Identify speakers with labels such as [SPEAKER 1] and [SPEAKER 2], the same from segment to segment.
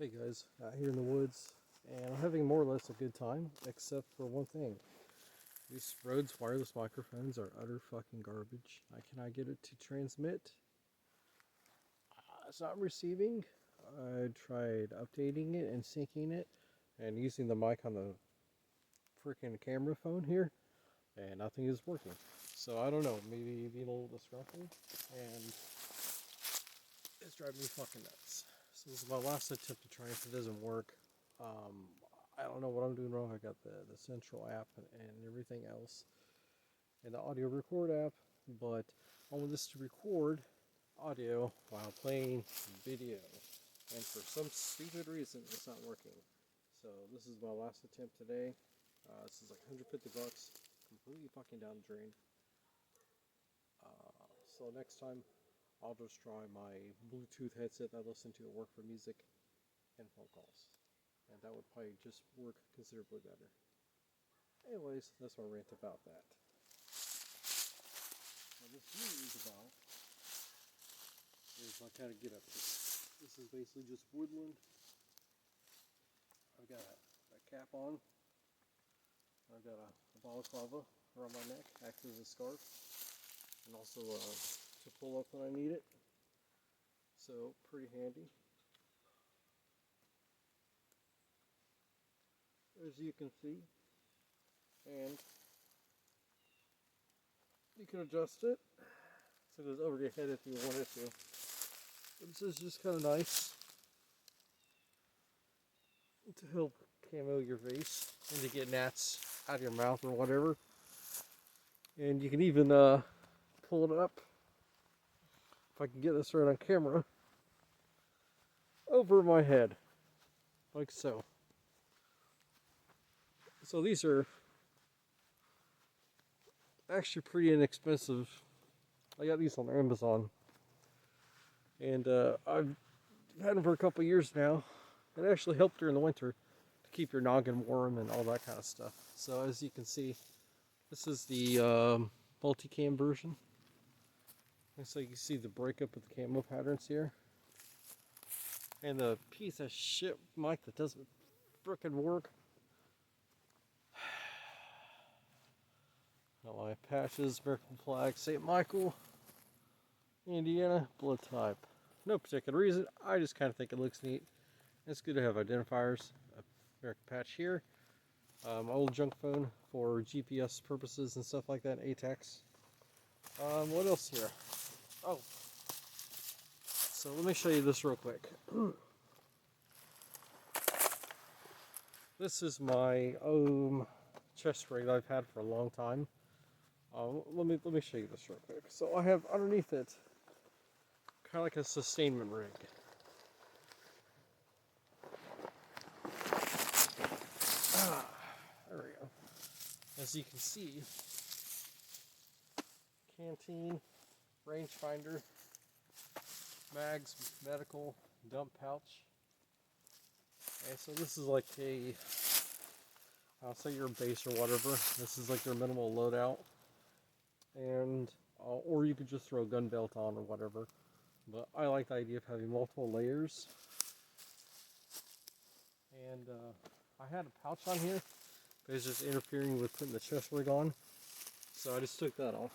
[SPEAKER 1] Hey guys, out here in the woods, and I'm having more or less a good time, except for one thing. These Rhodes wireless microphones are utter fucking garbage. I cannot get it to transmit. It's not receiving. I tried updating it and syncing it, and using the mic on the freaking camera phone here, and nothing is working. So I don't know, maybe being a little disgruntled, and it's driving me fucking nuts. So this is my last attempt to try. If it doesn't work, I don't know what I'm doing wrong. I got the Central app and everything else, and the audio record app, but I want this to record audio while playing video, and for some stupid reason, it's not working. So this is my last attempt today. This is like $150, completely fucking down the drain. So next time, I'll just try my Bluetooth headset that I listen to at work for music and phone calls. And that would probably just work considerably better. Anyways, that's my rant about that. What this really is about is my kind of get up here. This is basically just woodland. I've got a cap on. I've got a balaclava around my neck, acts as a scarf, and also to pull up when I need it. So pretty handy. As you can see, and you can adjust it so it goes over your head if you want it to. But this is just kind of nice to help camo your face and to get gnats out of your mouth or whatever. And you can even pull it up, if I can get this right on camera, over my head, like so. So these are actually pretty inexpensive. I got these on Amazon, and I've had them for a couple years now. It actually helped during the winter to keep your noggin warm and all that kind of stuff. So as you can see, this is the multicam version. And so you can see the breakup of the camo patterns here. And the piece of shit mic that doesn't frickin' work. Got my patches, American flag, St. Michael, Indiana, blood type. No particular reason, I just kind of think it looks neat. It's good to have identifiers. American patch here. My old junk phone for GPS purposes and stuff like that, ATAX. What else here? Oh, so let me show you this real quick. This is my chest rig that I've had for a long time. Let me show you this real quick. So I have underneath it kind of like a sustainment rig. There we go. As you can see, canteen, rangefinder, mags, medical, dump pouch. And so this is like a, I'll say your base or whatever. This is like their minimal loadout. And, or you could just throw a gun belt on or whatever. But I like the idea of having multiple layers. And I had a pouch on here, but it's just interfering with putting the chest rig on. So I just took that off.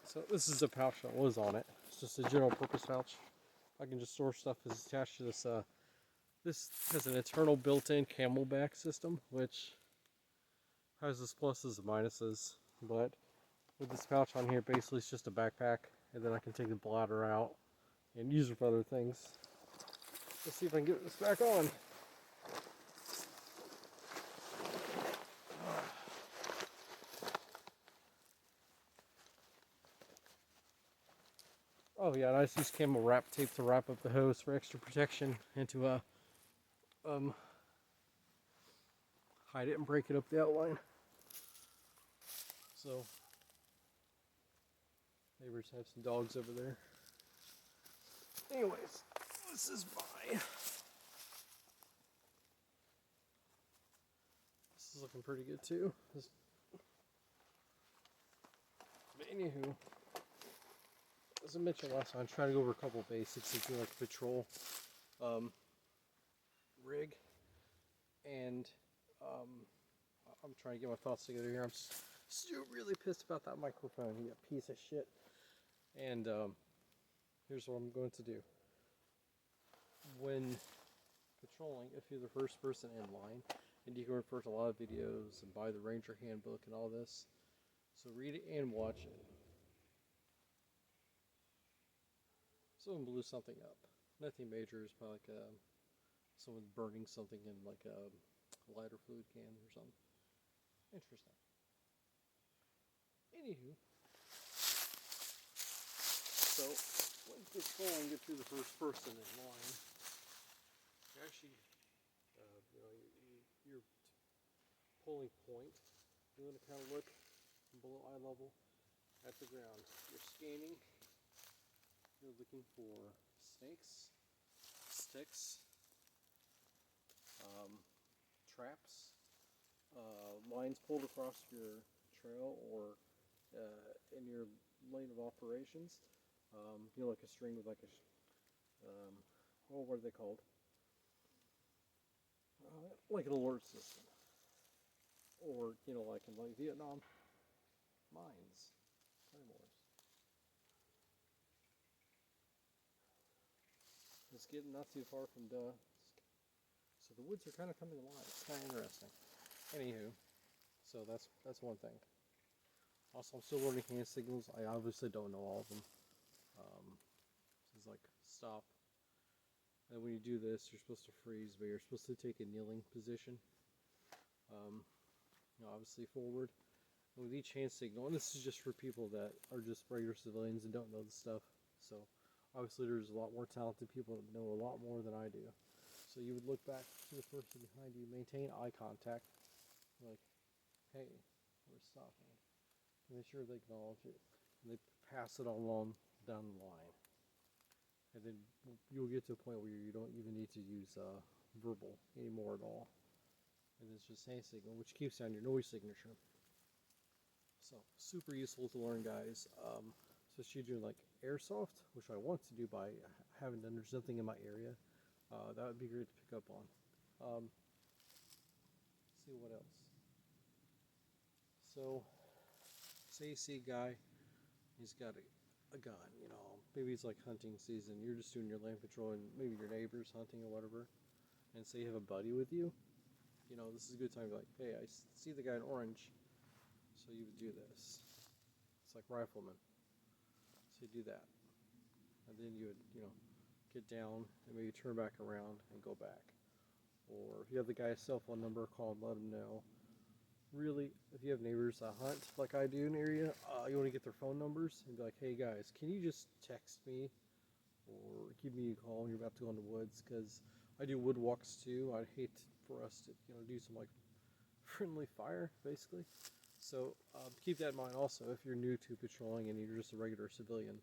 [SPEAKER 1] So this is the pouch that was on it. It's just a general purpose pouch. I can just store stuff as attached to this. This has an internal built-in Camelback system, which has its pluses and minuses. But with this pouch on here, basically it's just a backpack, and then I can take the bladder out and use it for other things. Let's see if I can get this back on. Oh yeah, and I just use camel wrap tape to wrap up the hose for extra protection and to hide it and break it up the outline. So neighbors have some dogs over there. Anyways, this is my. This is looking pretty good too. But anywho, as I mentioned last time, I'm trying to go over a couple basics and do like patrol. um, rig, and I'm trying to get my thoughts together here. I'm still really pissed about that microphone. You piece of shit. And here's what I'm going to do. When patrolling, if you're the first person in line, and you can refer to a lot of videos and buy the Ranger Handbook and all this, so read it and watch it. Someone blew something up. Nothing major. It's probably like someone burning something in like a lighter fluid can or something. Interesting. Anywho, so when patrolling, if you're the first person in line, you actually, your pulling point, you want to kind of look below eye level at the ground. You're scanning. You're looking for snakes, sticks, traps, lines pulled across your trail or in your lane of operations. Like a string with like a, what are they called? Like an alert system. Or, like in Vietnam, mines, claymores. It's getting not too far from dusk. So the woods are kind of coming alive. It's kind of interesting. Anywho, so that's one thing. Also, I'm still learning hand signals. I obviously don't know all of them. It's like stop. And when you do this, you're supposed to freeze, but you're supposed to take a kneeling position. Obviously forward. And with each hand signal, and this is just for people that are just regular civilians and don't know the stuff. So obviously there's a lot more talented people that know a lot more than I do. So you would look back to the person behind you, maintain eye contact, like, hey, we're stopping. Make sure they acknowledge it, and they pass it along down the line. And then you'll get to a point where you don't even need to use verbal anymore at all. And it's just hand signal, which keeps down your noise signature. So super useful to learn, guys. Especially doing like airsoft, which I want to do by having done there's nothing in my area. That would be great to pick up on. Let's see what else. So, say you see a guy, he's got a gun, maybe it's like hunting season, you're just doing your land patrol and maybe your neighbor's hunting or whatever, and say you have a buddy with you, this is a good time to be like, hey, I see the guy in orange, so you would do this. It's like rifleman. So you do that. And then you would, get down and maybe turn back around and go back. Or if you have the guy's cell phone number, call and let him know. Really, if you have neighbors that hunt like I do in the area, you want to get their phone numbers and be like, hey guys, can you just text me or give me a call when you're about to go in the woods? Because I do wood walks too. I'd hate for us to do some like friendly fire basically. So keep that in mind also if you're new to patrolling and you're just a regular civilian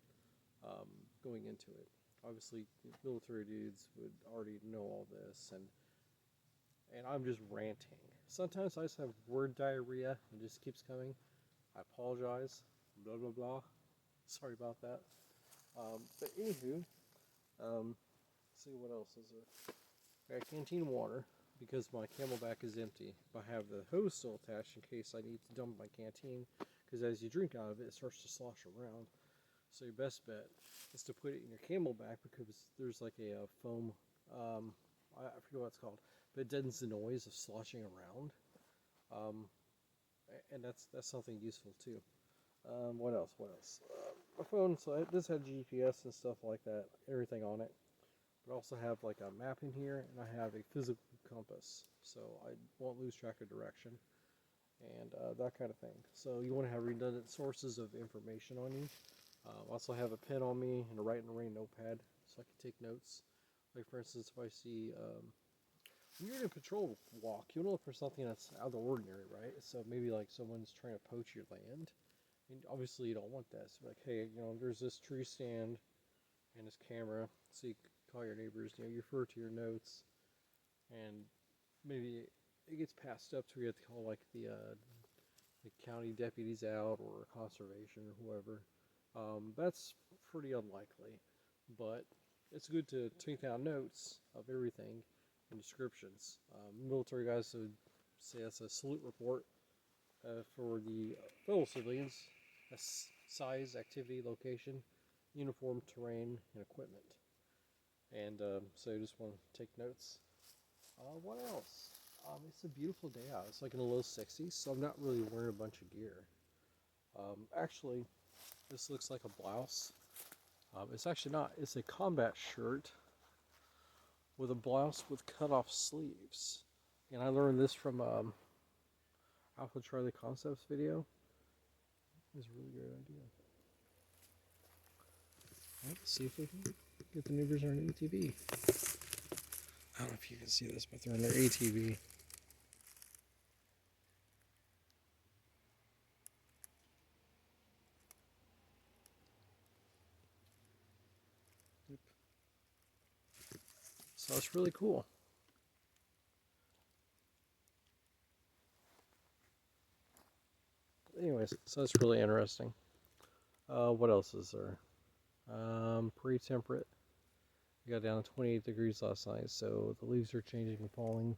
[SPEAKER 1] going into it. Obviously, military dudes would already know all this, and I'm just ranting. Sometimes I just have word diarrhea and it just keeps coming. I apologize. Blah blah blah. Sorry about that. But anywho, let's see what else is there. I got canteen water because my Camelback is empty. But I have the hose still attached in case I need to dump my canteen. Because as you drink out of it, it starts to slosh around. So your best bet is to put it in your Camelback because there's like a foam. I forget what it's called, but it deadens the noise of sloshing around. And that's something useful too. What else? My phone, so it does have GPS and stuff like that, everything on it. But I also have like a map in here, and I have a physical compass, so I won't lose track of direction and that kind of thing. So you want to have redundant sources of information on you. I also have a pen on me and a write in the rain notepad, so I can take notes. Like for instance, if I see when you're in a patrol walk, you want to look for something that's out of the ordinary, right? So maybe like someone's trying to poach your land. And obviously you don't want that. So like, hey, there's this tree stand and this camera. So you call your neighbors, you refer to your notes, and maybe it gets passed up to where you have to call like the county deputies out or conservation or whoever. That's pretty unlikely, but it's good to take down notes of everything and descriptions. Military guys would say that's a salute report for the fellow civilians. That's size, activity, location, uniform, terrain, and equipment. And so I just want to take notes. What else? It's a beautiful day out. It's like in the low 60s, so I'm not really wearing a bunch of gear. Actually, this looks like a blouse. It's actually not. It's a combat shirt with a blouse with cut-off sleeves. And I learned this from Alpha Charlie Concepts video. It was a really great idea. Let's see if we can get the neighbors on an ATV. I don't know if you can see this, but they're on their ATV. Yep. So it's really cool. Anyways, so that's really interesting. What else is there? Pretty temperate. We got down to 28 degrees last night, so the leaves are changing and falling.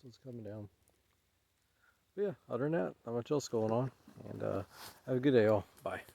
[SPEAKER 1] So it's coming down. But yeah, other than that, not much else going on. And have a good day, all. Bye.